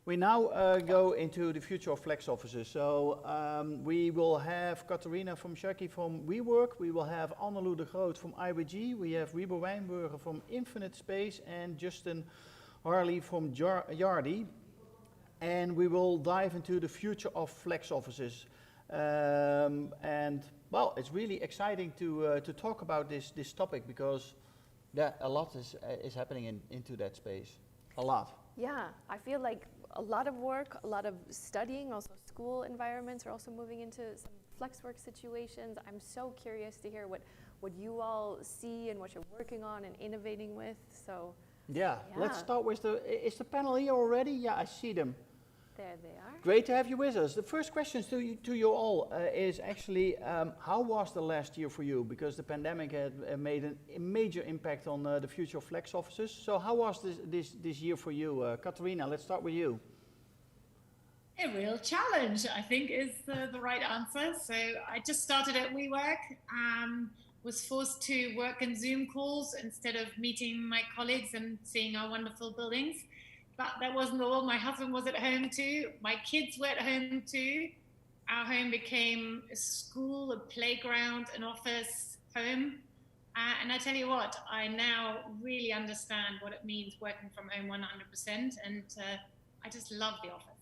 We now go into the future of flex offices. So we will have Katharina von Schacky from WeWork. We will have Annelou de Groot from IWG. We have Wybo Wijnbergen from infinitSpace and Justin Harley from Yardi. And we will dive into the future of flex offices. And well, it's really exciting to talk about this topic because a lot is happening into that space. A lot. Yeah, I feel like a lot of work, a lot of studying, also school environments are also moving into some flex work situations. I'm so curious to hear what you all see and what you're working on and innovating with. So yeah. Let's start with is the panel here already? Yeah, I see them. There they are. Great to have you with us. The first question to you all is actually, how was the last year for you? Because the pandemic had made a major impact on the future of flex offices. So how was this year for you? Katharina, let's start with you. A real challenge, I think, is the right answer. So I just started at WeWork, was forced to work in Zoom calls instead of meeting my colleagues and seeing our wonderful buildings. But that wasn't all. My husband was at home too. My kids were at home too. Our home became a school, a playground, an office, home. And I tell you what, I now really understand what it means working from home 100%. And I just love the office.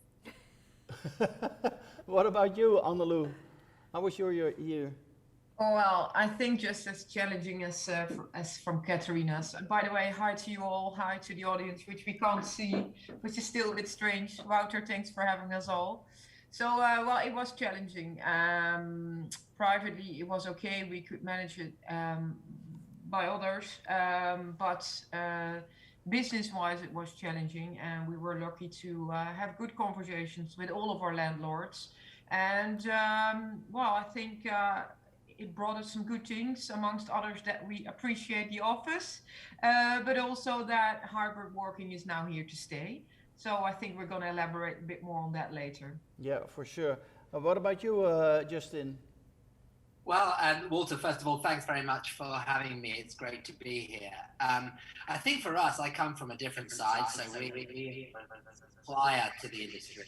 What about you, Annelou? How was your year? Oh, well, I think just as challenging as from Katharina's. By the way, hi to you all, hi to the audience, which we can't see, which is still a bit strange. Wouter, thanks for having us all. So, well, it was challenging. Privately, it was okay. We could manage it by others, but business-wise, it was challenging, and we were lucky to have good conversations with all of our landlords. And, well, I think it brought us some good things, amongst others that we appreciate the office, but also that hybrid working is now here to stay. So I think we're going to elaborate a bit more on that later. Yeah, for sure. What about you, Justin? Well, Walter, first of all, thanks very much for having me. It's great to be here. I think for us, I come from a different side, so we supplier to the industry.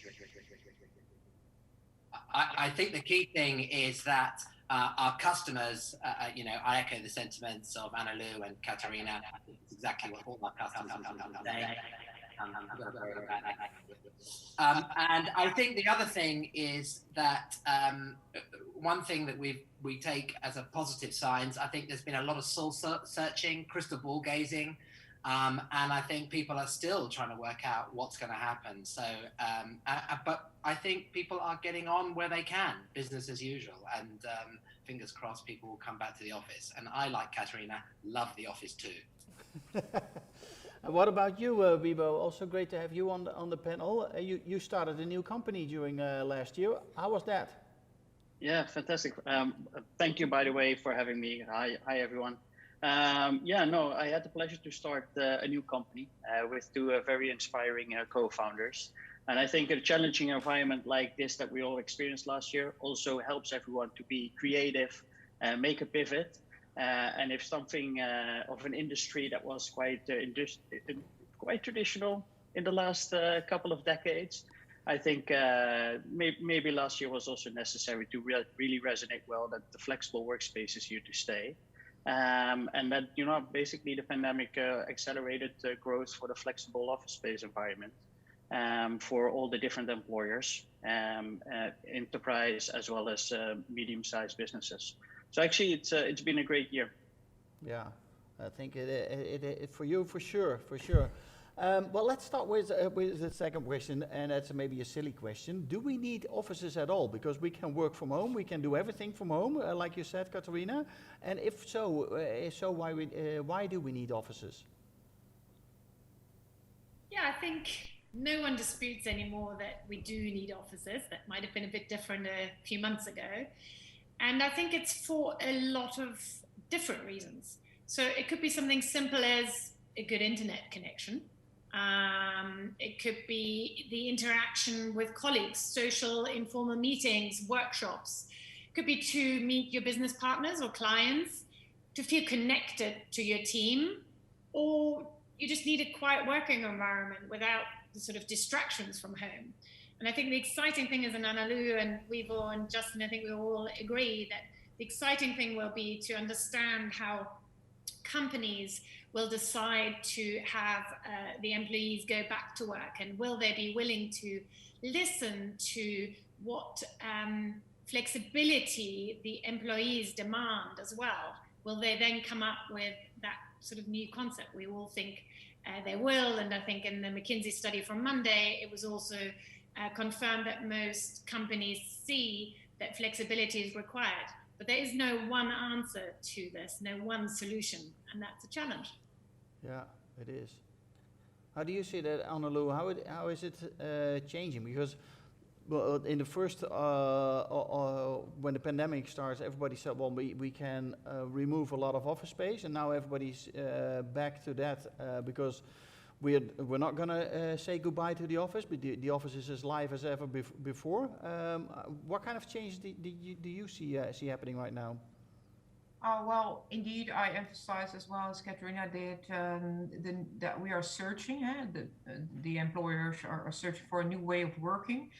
I think the key thing is that our customers, I echo the sentiments of Annelou and Katharina. It's exactly what all our customers say. And I think the other thing is that one thing that we take as a positive signs, I think there's been a lot of soul searching, crystal ball gazing, and I think people are still trying to work out what's going to happen. So, but I think people are getting on where they can, business as usual, and fingers crossed people will come back to the office. And I, like Katharina, love the office too. And what about you, Wybo? Also great to have you on the panel. You started a new company during last year. How was that? Yeah, fantastic. Thank you, by the way, for having me. Hi everyone. I had the pleasure to start a new company with two very inspiring co-founders. And I think a challenging environment like this that we all experienced last year also helps everyone to be creative, make a pivot. And if something of an industry that was quite traditional in the last couple of decades, I think maybe last year was also necessary to really resonate well that the flexible workspace is here to stay. And that, basically the pandemic accelerated growth for the flexible office space environment for all the different employers, enterprise as well as medium-sized businesses. So actually, it's been a great year. Yeah, I think it for you for sure. Well, let's start with the second question, and that's maybe a silly question. Do we need offices at all? Because we can work from home, we can do everything from home, like you said, Katharina. And if so, why do we need offices? Yeah, I think no one disputes anymore that we do need offices. That might have been a bit different a few months ago. And I think it's for a lot of different reasons. So it could be something simple as a good internet connection. It could be the interaction with colleagues, social, informal meetings, workshops. It could be to meet your business partners or clients, to feel connected to your team, or you just need a quiet working environment without the sort of distractions from home. And I think the exciting thing is, and Annelou and Wybo and Justin, I think we all agree that the exciting thing will be to understand how companies will decide to have the employees go back to work, and will they be willing to listen to what flexibility the employees demand as well? Will they then come up with that sort of new concept? We all think they will, and I think in the McKinsey study from Monday, it was also confirmed that most companies see that flexibility is required. But there is no one answer to this, no one solution, and that's a challenge. Yeah, it is. How do you see that, Annelou? How is it changing? Because well, in the first, when the pandemic starts, everybody said, well, we can remove a lot of office space, and now everybody's back to that because we're not going to say goodbye to the office, but the office is as live as ever before. What kind of change do you see happening right now? Well, indeed, I emphasize as well as Katharina did that we are searching. The employers are searching for a new way of working.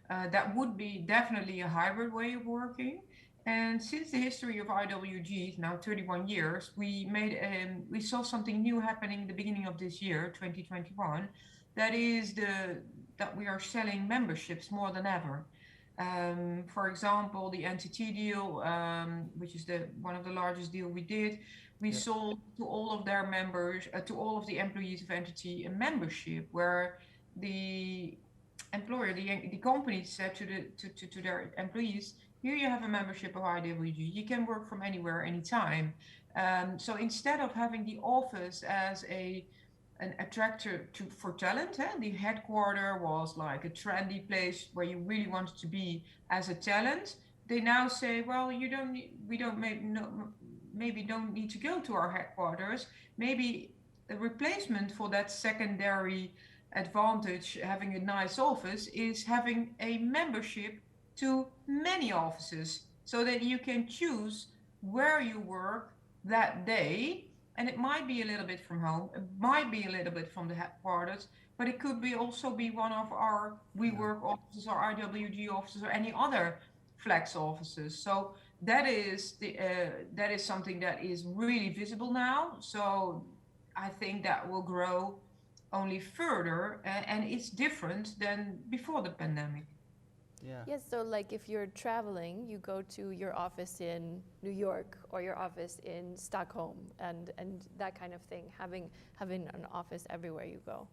That would be definitely a hybrid way of working. And since the history of IWG, now 31 years, we saw something new happening in the beginning of this year, 2021. That is that we are selling memberships more than ever. For example, the NTT deal, which is one of the largest deal we did, we sold to all of their members, to all of the employees of NTT, a membership where the employer, the company said to their employees, here you have a membership of IWG, you can work from anywhere, anytime. So instead of having the office as an attractor for talent, the headquarter was like a trendy place where you really wanted to be as a talent. They now say, well, maybe don't need to go to our headquarters. Maybe a replacement for that secondary advantage, having a nice office, is having a membership to many offices so that you can choose where you work that day. And it might be a little bit from home, it might be a little bit from the headquarters, but it could also be one of our WeWork offices or IWG offices or any other flex offices. So that is something that is really visible now. So I think that will grow only further, and it's different than before the pandemic. Yeah. Yes, so like if you're traveling, you go to your office in New York or your office in Stockholm and that kind of thing, having an office everywhere you go,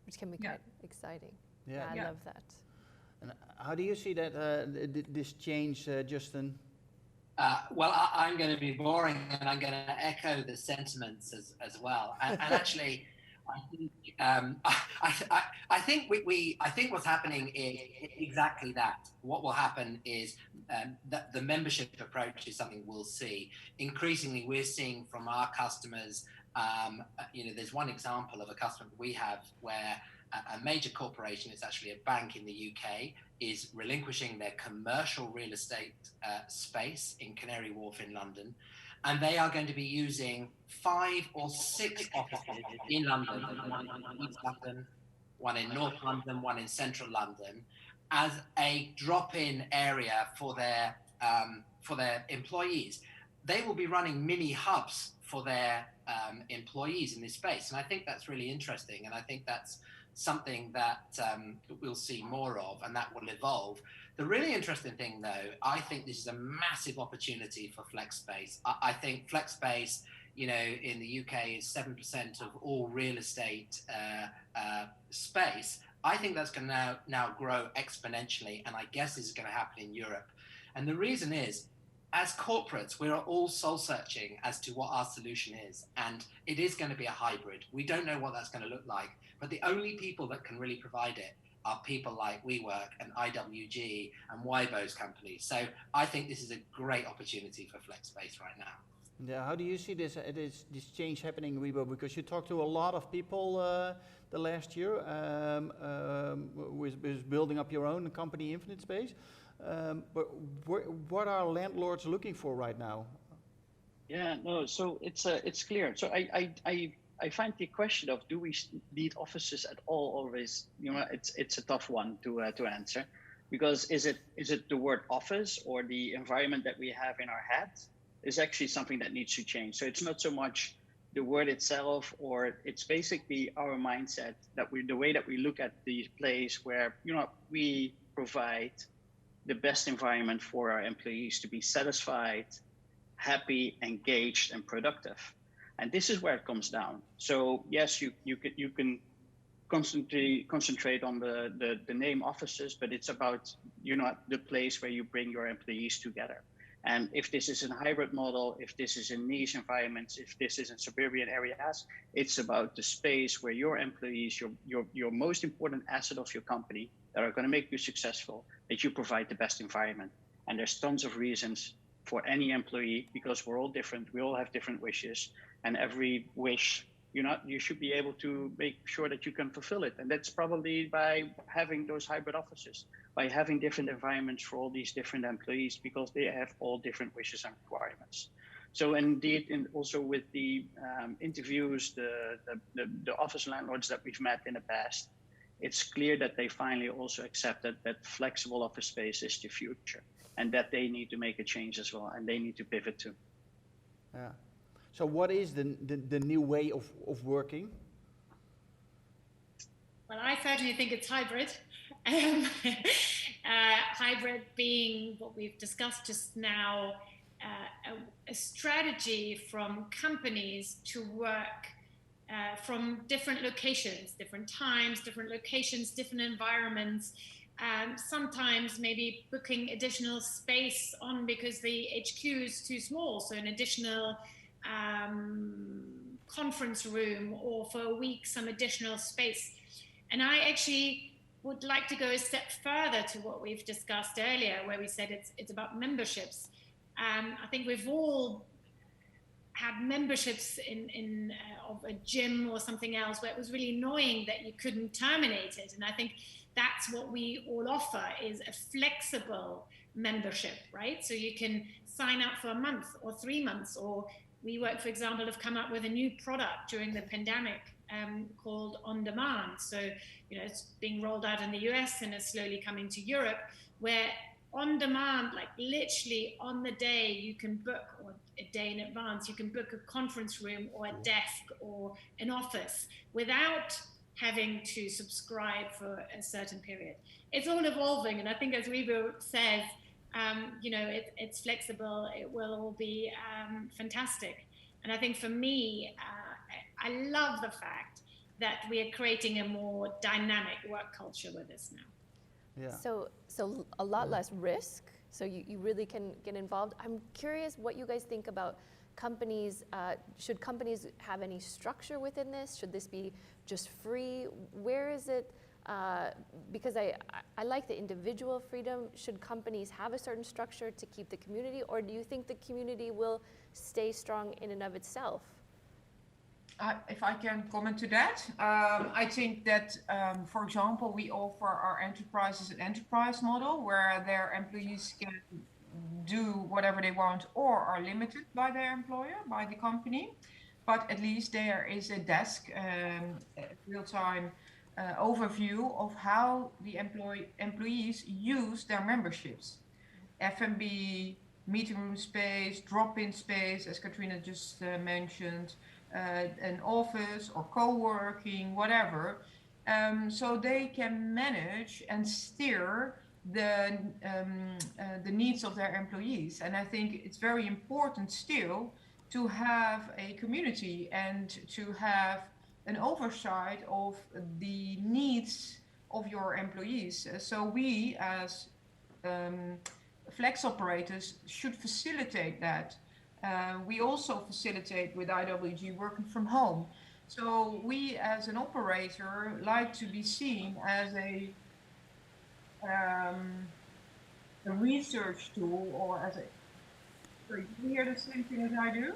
which can be quite exciting. Yeah, I love that. And how do you see that this change, Justin? Well, I'm going to be boring, and I'm going to echo the sentiments as well. And actually, I think what's happening is exactly that. What will happen is that the membership approach is something we'll see. Increasingly, we're seeing from our customers. There's one example of a customer we have where a major corporation, it's actually a bank in the UK, is relinquishing their commercial real estate space in Canary Wharf in London. And they are going to be using 5 or 6 offices in London, one in East London, one in North London, one in Central London, as a drop-in area for their employees. They will be running mini hubs for their employees in this space. And I think that's really interesting. And I think that's something that we'll see more of, and that will evolve. The really interesting thing, though, I think this is a massive opportunity for flex space. I think flex space, in the UK is 7% of all real estate space. I think that's going to now grow exponentially, and I guess this is going to happen in Europe. And the reason is, as corporates, we are all soul searching as to what our solution is, and it is going to be a hybrid. We don't know what that's going to look like, but the only people that can really provide it are people like WeWork and IWG and Wybo's companies. So I think this is a great opportunity for flex space right now. Yeah, how do you see this change happening, Wybo? Because you talked to a lot of people the last year with building up your own company, infinitSpace. But what are landlords looking for right now? Yeah, no. So it's clear. So I I find the question of do we need offices at all always, it's a tough one to answer, because is it the word office or the environment that we have in our head is actually something that needs to change. So it's not so much the word itself, or it's basically our mindset that the way that we look at the place where we provide the best environment for our employees to be satisfied, happy, engaged, and productive. And this is where it comes down. So yes, you can concentrate on the name offices, but it's about the place where you bring your employees together. And if this is a hybrid model, if this is in niche environments, if this is in suburban areas, it's about the space where your employees, your most important asset of your company that are going to make you successful, that you provide the best environment. And there's tons of reasons for any employee, because we're all different, we all have different wishes, and every wish, you should be able to make sure that you can fulfill it. And that's probably by having those hybrid offices, by having different environments for all these different employees, because they have all different wishes and requirements. So indeed, and also with the interviews, the office landlords that we've met in the past, it's clear that they finally also accepted that flexible office space is the future, and that they need to make a change as well, and they need to pivot too. Yeah. So what is the new way of working? Well, I certainly think it's hybrid. Hybrid being what we've discussed just now, a strategy from companies to work from different locations, different times, different locations, different environments. Sometimes maybe booking additional space on because the HQ is too small, so an additional conference room, or for a week some additional space. And I actually would like to go a step further to what we've discussed earlier, where we said it's about memberships. I think we've all had memberships of a gym or something else where it was really annoying that you couldn't terminate it. And I think that's what we all offer, is a flexible membership, right? So you can sign up for a month or 3 months, or WeWork, for example, have come up with a new product during the pandemic called On Demand. So, it's being rolled out in the US and is slowly coming to Europe, where on demand, like literally on the day, you can book, or a day in advance, you can book a conference room or a desk or an office without having to subscribe for a certain period. It's all evolving, and I think, as Wybo says, it's flexible, it will all be fantastic. And I think for me, I love the fact that we are creating a more dynamic work culture with this now. Yeah. So a lot less risk, so you really can get involved. I'm curious what you guys think about companies. Should companies have any structure within this? Should this be just free? Where is it? Because I like the individual freedom. Should companies have a certain structure to keep the community, or do you think the community will stay strong in and of itself? If I can comment to that, I think that, for example, we offer our enterprises an enterprise model where their employees can do whatever they want or are limited by their employer, by the company. But at least there is a desk, real-time overview of how the employees use their memberships. F&B, meeting room space, drop-in space, as Katharina just mentioned, an office or co-working, whatever. So they can manage and steer the needs of their employees. And I think it's very important still to have a community and to have an oversight of the needs of your employees. So we as flex operators should facilitate that. We also facilitate with IWG working from home. So we as an operator like to be seen as a research tool, or as a... Sorry, do you hear the same thing as I do?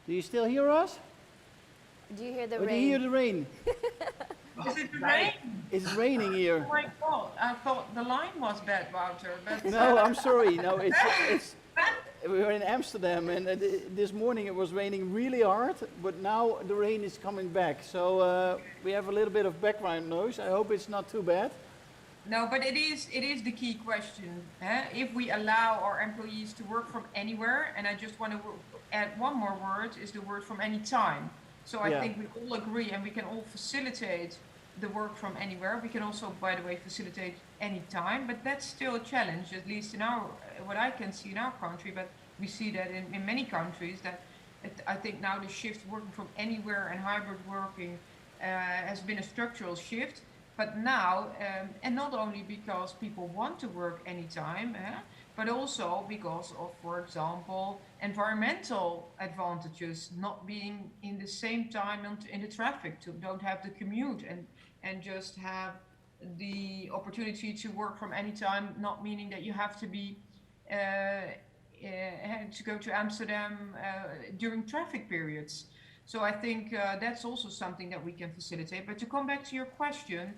Do you still hear us? Do you hear the Or rain? do you hear the rain? Is it rain? It's raining here. Oh my God, I thought the line was bad, Wouter. But No, I'm sorry. No, we were in Amsterdam, and this morning it was raining really hard, but now the rain is coming back. So we have a little bit of background noise. I hope it's not too bad. No, but it is the key question. If we allow our employees to work from anywhere, and I just want to add one more word, is the word from any time. So I think we all agree, and we can all facilitate the work from anywhere. We can also, by the way, facilitate any time, but that's still a challenge, at least in what I can see in our country, but we see that in many countries, that I think now the shift working from anywhere and hybrid working has been a structural shift. But now, and not only because people want to work anytime, but also because of, for example, environmental advantages, not being in the same time in the traffic, to don't have the commute and just have the opportunity to work from any time, not meaning that you have to be to go to Amsterdam during traffic periods. So I think that's also something that we can facilitate. But to come back to your question,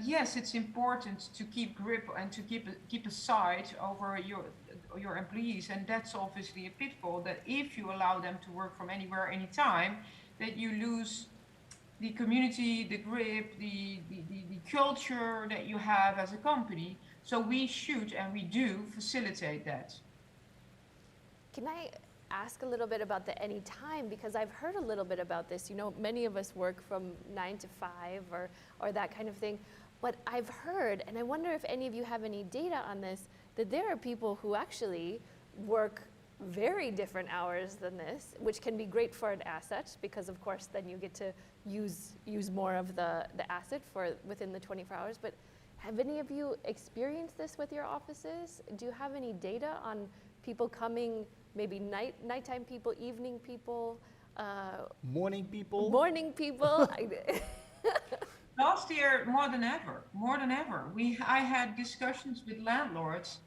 yes, it's important to keep grip and to keep a sight over your employees, and that's obviously a pitfall, that if you allow them to work from anywhere, anytime, that you lose the community, the grip, the culture that you have as a company. So we should and we do facilitate that. Can I ask a little bit about the anytime, because I've heard a little bit about this. You know, many of us work from 9 to 5 or that kind of thing. But I've heard, and I wonder if any of you have any data on this, that there are people who actually work very different hours than this, which can be great for an asset, because of course then you get to use more of the asset for within the 24 hours. But have any of you experienced this with your offices? Do you have any data on people coming, maybe nighttime people, evening people, morning people? Morning people. Last year, more than ever. I had discussions with landlords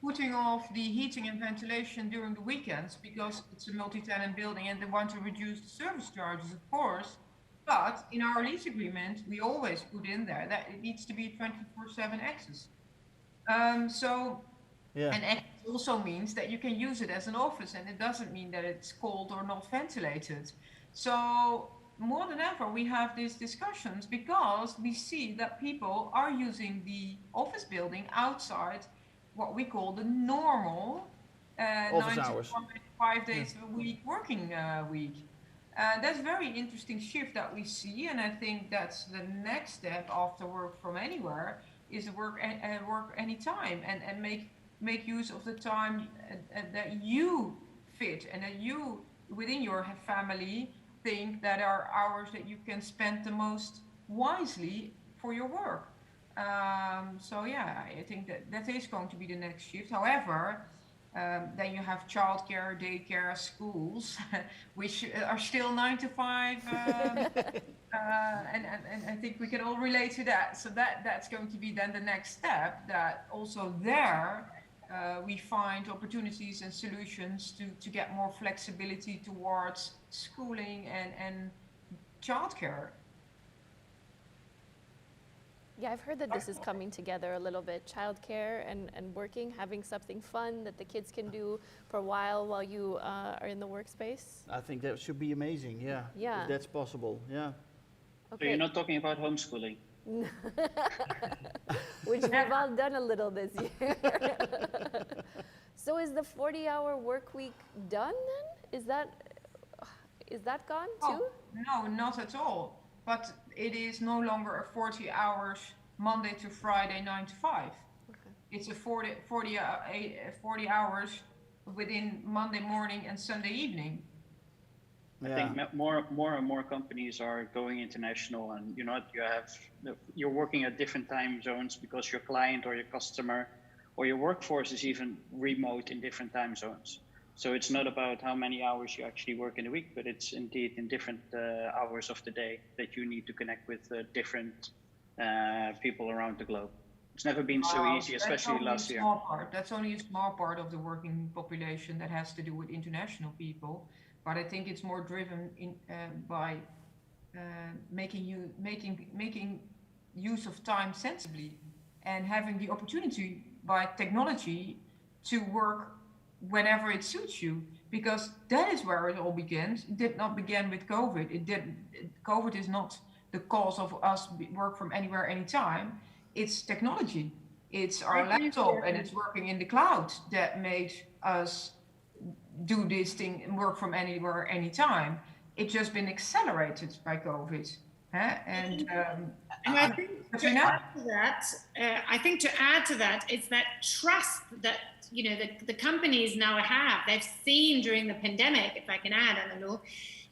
putting off the heating and ventilation during the weekends because it's a multi-tenant building and they want to reduce the service charges, of course. But in our lease agreement, we always put in there that it needs to be 24/7 access. And access also means that you can use it as an office, and it doesn't mean that it's cold or not ventilated. So more than ever, we have these discussions because we see that people are using the office building outside what we call the normal 9 to 5 days a week working week. That's a very interesting shift that we see, and I think that's the next step after work from anywhere is work anytime and make use of the time that you fit and that you within your family think that are hours that you can spend the most wisely for your work. So yeah, I think that is going to be the next shift. However, then you have childcare, daycare, schools, which are still 9 to 5, and I think we can all relate to that. So that's going to be then the next step. That also there we find opportunities and solutions to get more flexibility towards schooling and childcare. Yeah, I've heard that this is coming together a little bit. Childcare and working, having something fun that the kids can do for a while you are in the workspace. I think that should be amazing, yeah. Yeah. If that's possible, yeah. Okay. So you're not talking about homeschooling? Which we've all done a little this year. So is the 40-hour work week done then? Is that gone too? Oh, no, not at all. But it is no longer a 40 hours Monday to Friday, 9 to 5. Okay. It's a 40 hours within Monday morning and Sunday evening. I think more and more companies are going international, and you're working at different time zones because your client or your customer or your workforce is even remote in different time zones. So it's not about how many hours you actually work in a week, but it's indeed in different hours of the day that you need to connect with different people around the globe. It's never been so easy, especially last year. That's only a small part of the working population that has to do with international people. But I think it's more driven by making use of time sensibly and having the opportunity by technology to work whenever it suits you, because that is where it all begins. It did not begin with COVID. COVID is not the cause of us work from anywhere, anytime. It's technology. It's our laptop and it's working in the cloud that made us do this thing and work from anywhere, anytime. It's just been accelerated by COVID. And I think to add to that, it's that trust that the companies now have. They've seen during the pandemic, if I can add, Annelou,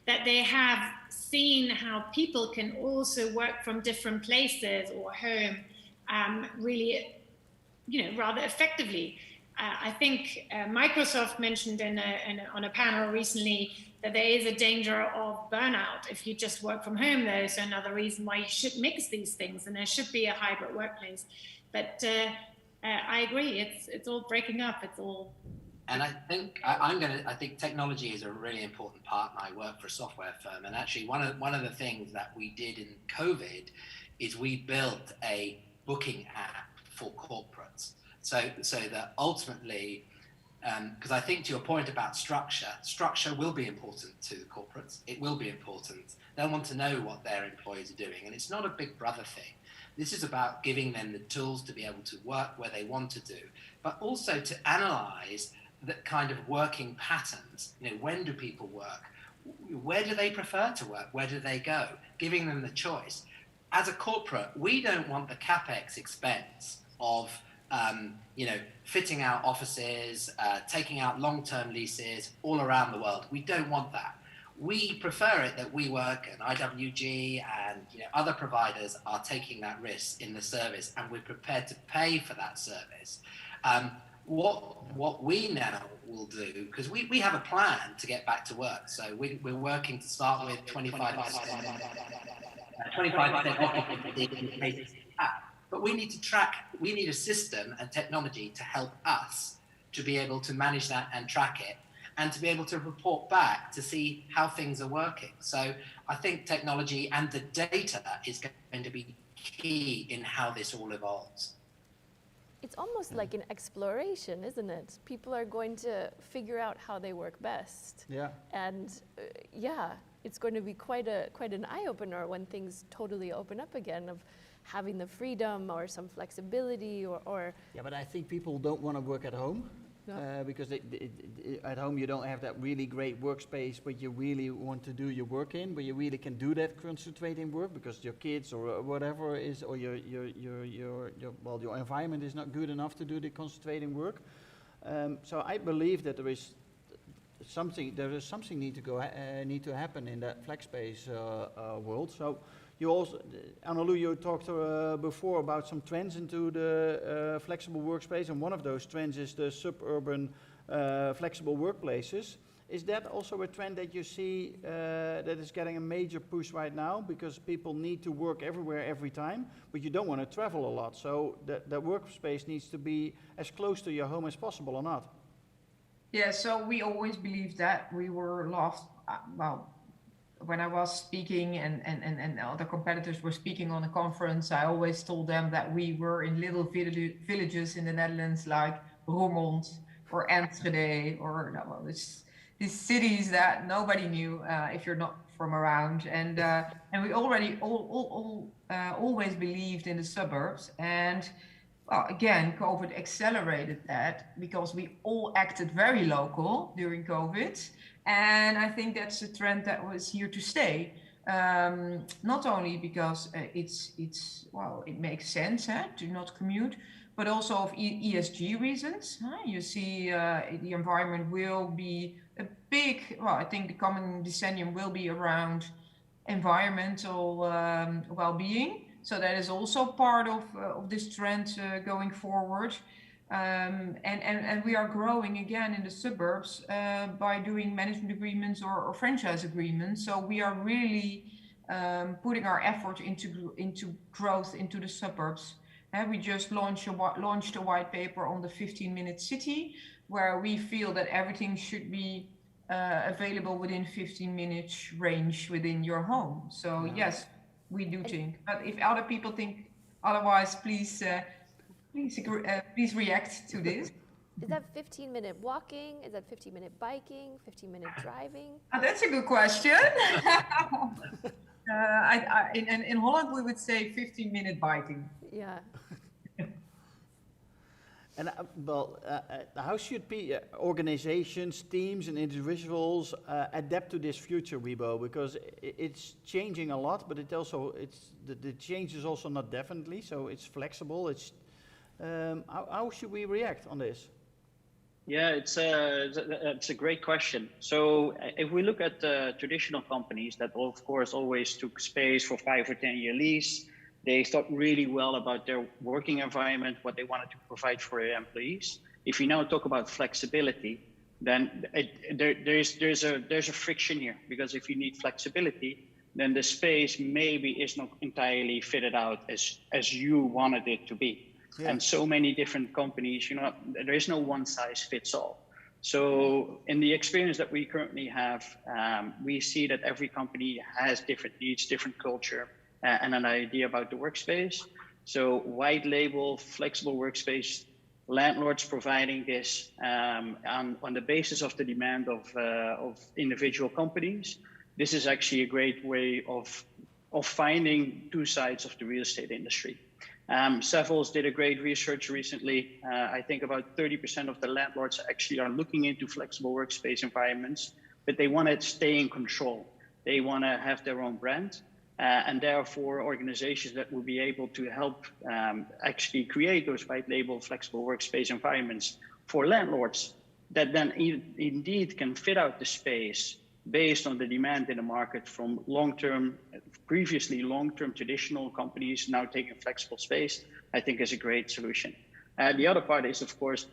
that they have seen how people can also work from different places or home, really, rather effectively. I think Microsoft mentioned on a panel recently that there is a danger of burnout if you just work from home. There's another reason why you should mix these things, and there should be a hybrid workplace. But I agree, it's all breaking up. It's all. And I think I think technology is a really important part. I work for a software firm, and actually one of the things that we did in COVID is we built a booking app for corporates. So that ultimately, because I think to your point about structure will be important to the corporates. It will be important. They'll want to know what their employees are doing. And it's not a big brother thing. This is about giving them the tools to be able to work where they want to do, but also to analyze the kind of working patterns. When do people work? Where do they prefer to work? Where do they go? Giving them the choice. As a corporate, we don't want the CapEx expense of fitting out offices, taking out long-term leases all around the world. We don't want that. We prefer it that WeWork and IWG and other providers are taking that risk in the service, and we're prepared to pay for that service. What we now will do, because we have a plan to get back to work, so we're working to start with 25% occupancy. But we need to we need a system and technology to help us to be able to manage that and track it, and to be able to report back to see how things are working. So I think technology and the data is going to be key in how this all evolves. It's almost like an exploration, isn't it? People are going to figure out how they work best. Yeah. And it's going to be quite an eye-opener when things totally open up again, of having the freedom or some flexibility or. Yeah, but I think people don't want to work at home. No. Because at home you don't have that really great workspace where you really want to do your work in, where you really can do that concentrating work, because your kids or whatever is, or your environment is not good enough to do the concentrating work. So I believe that there is something need to happen in that flex space world. So you also, Annelou, you talked before about some trends into the flexible workspace, and one of those trends is the suburban flexible workplaces. Is that also a trend that you see that is getting a major push right now, because people need to work everywhere every time, but you don't want to travel a lot, so that workspace needs to be as close to your home as possible, or not? Yeah, so we always believed that. We were lost, when I was speaking and other competitors were speaking on a conference, I always told them that we were in little villages in the Netherlands, like Roermond or Enschede, or these cities that nobody knew if you're not from around. And we already always believed in the suburbs. And well, again, COVID accelerated that, because we all acted very local during COVID. And I think that's a trend that was here to stay. Not only because it makes sense to not commute, but also of ESG reasons. You see, the environment will be a big. Well, I think the coming decennium will be around environmental well-being. So that is also part of this trend going forward. And we are growing again in the suburbs by doing management agreements or franchise agreements. So we are really putting our effort into growth into the suburbs. We just launched a white paper on the 15-minute city, where we feel that everything should be available within 15 minutes range within your home. So yes, we do think. But if other people think otherwise, please react to this. Is that 15-minute walking? Is that 15-minute biking? 15-minute driving? That's a good question. In Holland, we would say 15-minute biking. Yeah. And how should organizations, teams, and individuals adapt to this future, Wybo? Because it's changing a lot, but the change is also not definitely. So it's flexible. How should we react on this? Yeah, it's a great question. So if we look at traditional companies that, of course, always took space for 5 or 10 year lease, they thought really well about their working environment, what they wanted to provide for their employees. If you now talk about flexibility, then there's a friction here, because if you need flexibility, then the space maybe is not entirely fitted out as you wanted it to be. Yeah. And so many different companies, there is no one size fits all. So in the experience that we currently have, we see that every company has different needs, different culture, and an idea about the workspace. So white label, flexible workspace, landlords providing this on the basis of the demand of individual companies. This is actually a great way of finding two sides of the real estate industry. Savills did a great research recently. I think about 30% of the landlords actually are looking into flexible workspace environments, but they want to stay in control. They want to have their own brand, and therefore organizations that will be able to help actually create those white label flexible workspace environments for landlords that then indeed can fit out the space based on the demand in the market from previously long-term traditional companies now taking flexible space, I think is a great solution. The other part is, of course,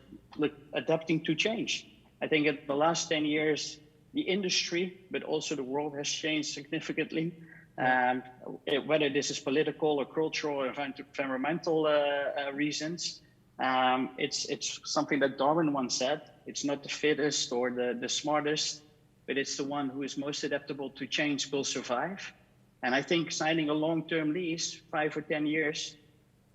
adapting to change. I think in the last 10 years, the industry, but also the world has changed significantly. Whether this is political or cultural or environmental reasons, it's something that Darwin once said, it's not the fittest or the smartest, but it's the one who is most adaptable to change will survive. And I think signing a long-term lease, 5 or 10 years,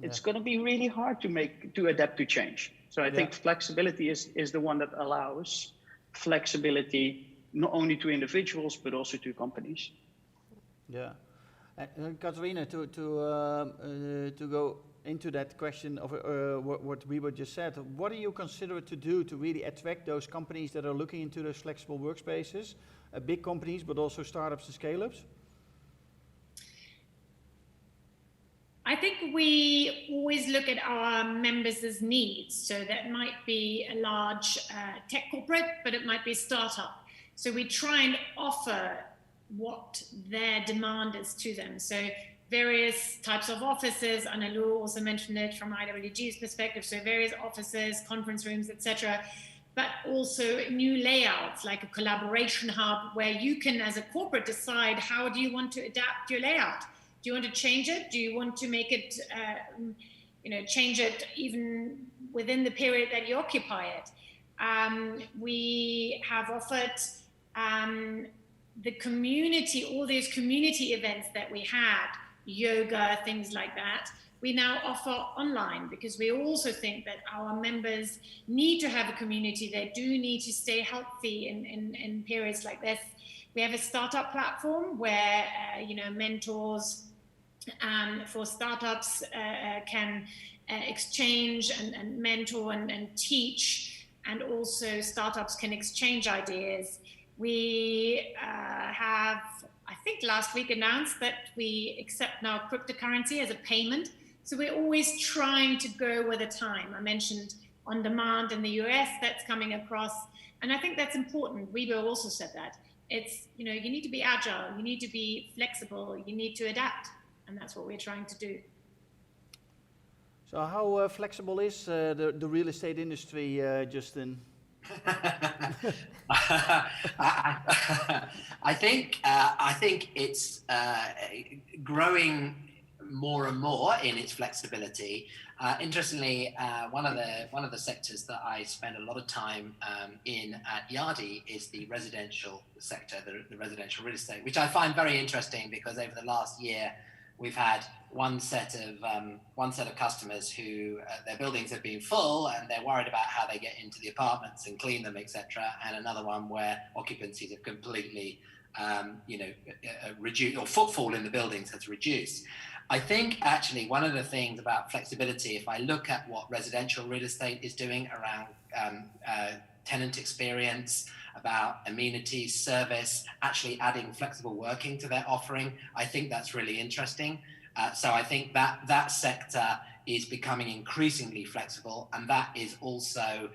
it's going to be really hard to adapt to change. So I think flexibility is the one that allows flexibility not only to individuals, but also to companies. Yeah. And Katharina, to go into that question of what Wybo just said, what do you consider to do to really attract those companies that are looking into those flexible workspaces, big companies, but also startups and scale-ups? I think we always look at our members' needs. So that might be a large tech corporate, but it might be a startup. So we try and offer what their demand is to them. So various types of offices, Annelou also mentioned it from IWG's perspective, so various offices, conference rooms, etc., but also new layouts like a collaboration hub where you can, as a corporate, decide how do you want to adapt your layout. Do you want to change it? Do you want to make it, change it even within the period that you occupy it? We have offered the community, all these community events that we had, yoga, things like that, we now offer online because we also think that our members need to have a community. They do need to stay healthy in periods like this. We have a startup platform where, mentors for startups can exchange and mentor and teach, and also startups can exchange ideas. We have, I think last week, announced that we accept now cryptocurrency as a payment. So we're always trying to go with the time. I mentioned on demand in the US, that's coming across. And I think that's important. Wybo also said that. It's, you need to be agile, you need to be flexible, you need to adapt. And that's what we're trying to do. So how flexible is the real estate industry, Justin? I think it's growing more and more in its flexibility. Interestingly, one of the sectors that I spend a lot of time in at Yardi is the residential sector, the residential real estate, which I find very interesting because over the last year, we've had one set of customers who their buildings have been full and they're worried about how they get into the apartments and clean them, etc. And another one where occupancies have completely, reduced, or footfall in the buildings has reduced. I think actually one of the things about flexibility, if I look at what residential real estate is doing around tenant experience, about amenities, service, actually adding flexible working to their offering, I think that's really interesting. So I think that sector is becoming increasingly flexible, and that is also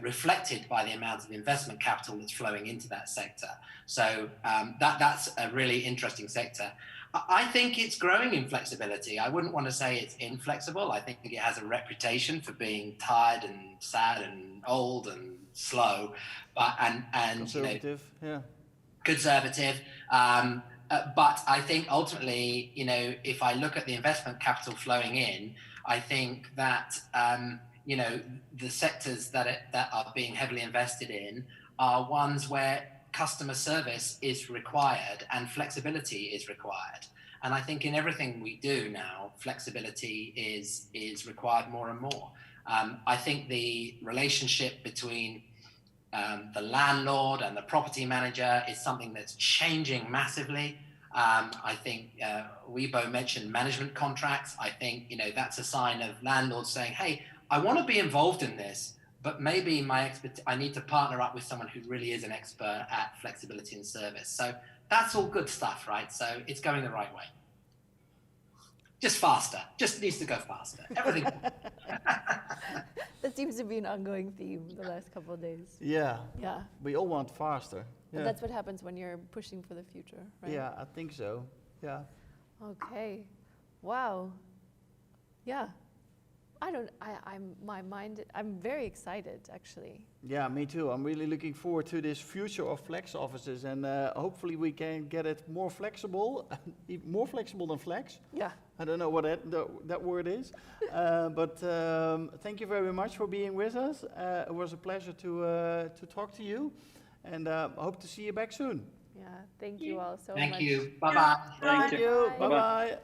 reflected by the amount of investment capital that's flowing into that sector. So that's a really interesting sector. I think it's growing in flexibility. I wouldn't want to say it's inflexible. I think it has a reputation for being tired and sad and old and slow, but and conservative, conservative. But I think ultimately, if I look at the investment capital flowing in, I think that the sectors that are being heavily invested in are ones where customer service is required and flexibility is required. And I think in everything we do now, flexibility is required more and more. I think the relationship between the landlord and the property manager is something that's changing massively. I think Wybo mentioned management contracts. I think that's a sign of landlords saying, hey, I want to be involved in this, but maybe I need to partner up with someone who really is an expert at flexibility and service. So that's all good stuff, right? So it's going the right way. Just faster. Just needs to go faster. Everything. That seems to be an ongoing theme the last couple of days. Yeah. Yeah. We all want faster. But that's what happens when you're pushing for the future, right? Yeah, I think so. Yeah. Okay. Wow. Yeah. I'm very excited, actually. Yeah, me too. I'm really looking forward to this future of flex offices, and hopefully we can get it more flexible, even more flexible than flex. Yeah. I don't know what that word is, but thank you very much for being with us. It was a pleasure to talk to you, and I hope to see you back soon. Yeah. Thank you all so much. Thank you. Bye-bye. Thank you. Bye-bye.